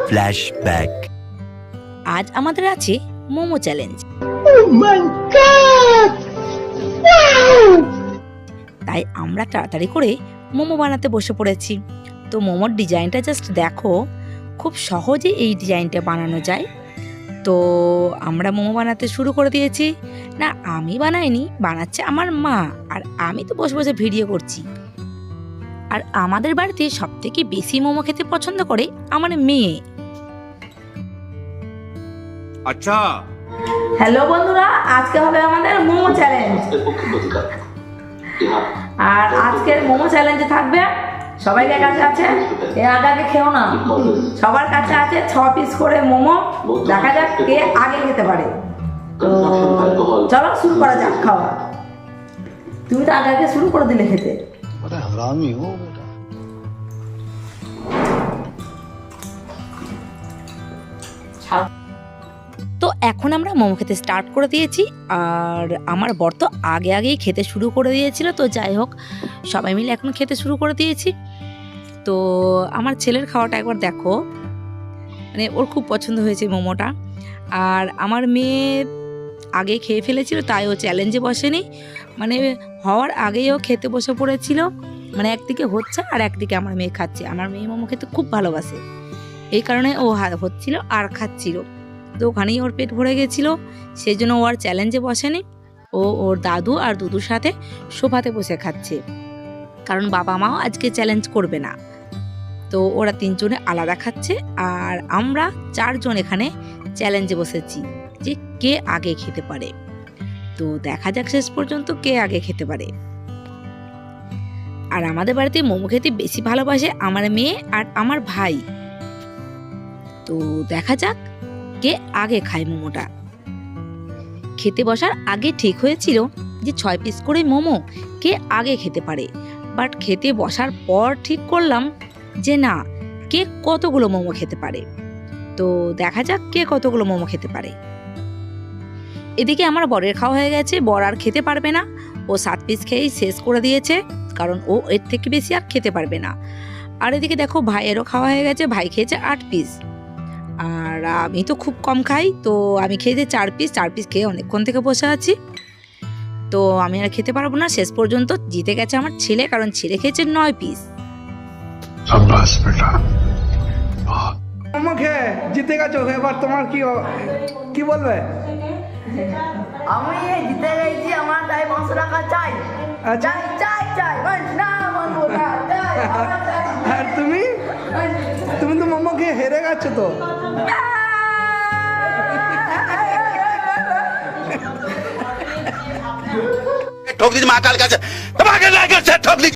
Flashback. আজ আমাদের আছে মোমো চ্যালেঞ্জ। তাই আমরা তাড়াতাড়ি করে মোমো বানাতে বসে পড়েছি। তো মোমোর ডিজাইনটা জাস্ট দেখো, খুব সহজে এই ডিজাইনটা বানানো যায়। তো আমরা মোমো বানাতে শুরু করে দিয়েছি। না, আমি বানাইনি, বানাচ্ছে আমার মা, আর আমি তো বসে বসে ভিডিও করছি। আর আমাদের বাড়িতে সবথেকে বেশি মোমো খেতে পছন্দ করে আমার মেয়ে। আচ্ছা, হ্যালো বন্ধুরা, আজকে হবে আমাদের মোমো চ্যালেঞ্জ। আর আজকের মোমো চ্যালেঞ্জে থাকবে, সবাইকে কাছে আছে, এ আগে খেও না, সবার কাছে আছে 6 পিস করে মোমো। দেখা যাক কে আগে খেতে পারে। তো চলো শুরু করা যাক খাওয়া। তুমি তো আগে শুরু করে দিলে খেতে। তো এখন আমরা মোমো খেতে স্টার্ট করে দিয়েছি। আর আমার বর তো আগেই খেতে শুরু করে দিয়েছিল। তো যাই হোক, সবাই মিলে এখন খেতে শুরু করে দিয়েছি। তো আমার ছেলের খাওয়াটা একবার দেখো, মানে ওর খুব পছন্দ হয়েছে মোমোটা। আর আমার মেয়ে আগে খেয়ে ফেলেছিল, তাই ও চ্যালেঞ্জে বসেনি, মানে হওয়ার আগেই ও খেতে বসে পড়েছিল। মানে একদিকে হচ্ছে আর একদিকে আমার মেয়ে খাচ্ছে। আমার মেয়ে মোমো খেতে খুব ভালোবাসে, এই কারণে ও হচ্ছিল আর খাচ্ছিল। তো ওখানেই ওর পেট ভরে গেছিলো, সেই জন্য ও আর চ্যালেঞ্জে বসেনি। ও ওর দাদু আর দুদুর সাথে সোফাতে বসে খাচ্ছে, কারণ বাবা মাও আজকে চ্যালেঞ্জ করবে না। তো ওরা 3 জনে আলাদা খাচ্ছে, আর আমরা 4 জন এখানে চ্যালেঞ্জে বসেছি যে কে আগে খেতে পারে। তো দেখা যাক শেষ পর্যন্ত কে আগে খেতে পারে। আর আমাদের বাড়িতে মোমো খেতে বেশি ভালোবাসে আমার মেয়ে আর আমার ভাই। তো দেখা যাক কে আগে খায় মোমোটা। খেতে বসার আগে ঠিক হয়েছিল যে 6 পিস করে মোমো কে আগে খেতে পারে, বাট খেতে বসার পর ঠিক করলাম যে না, কে কতগুলো মোমো খেতে পারে। তো দেখা যাক কে কতগুলো মোমো খেতে পারে। এদিকে আমার বরের খাওয়া হয়ে গেছে, বর আর খেতে পারবে না, ও 7 পিস খেয়েই শেষ করে দিয়েছে, কারণ ও এর থেকে বেশি আর খেতে পারবে না। আর এদিকে দেখো ভাইয়েরও খাওয়া হয়ে গেছে, ভাই খেয়েছে 8 পিস। আর আমি তো খুব কম খাই, তো আমি খেয়েছি 4 পিস খেয়ে অনেকক্ষণ থেকে বসে আছি। তো আমি আর খেতে পারবো না, শেষ পর্যন্ত জিতে গেছে আমার ছেলে, কারণ ছেলে খেয়েছে 9 পিস। আমাকে জিতে গেছো, এবার তোমার কি বলবে? আমি জিতে গেছি, আমার তাই 500 টাকা চাই। আচ্ছা, চাই না মানবো না, চাই, আমার চাই। আর তুমি তো মোমো খেয়ে হেরে গেছো তো। ठोक दीजिए महाकाल का, ठोक दीजिए।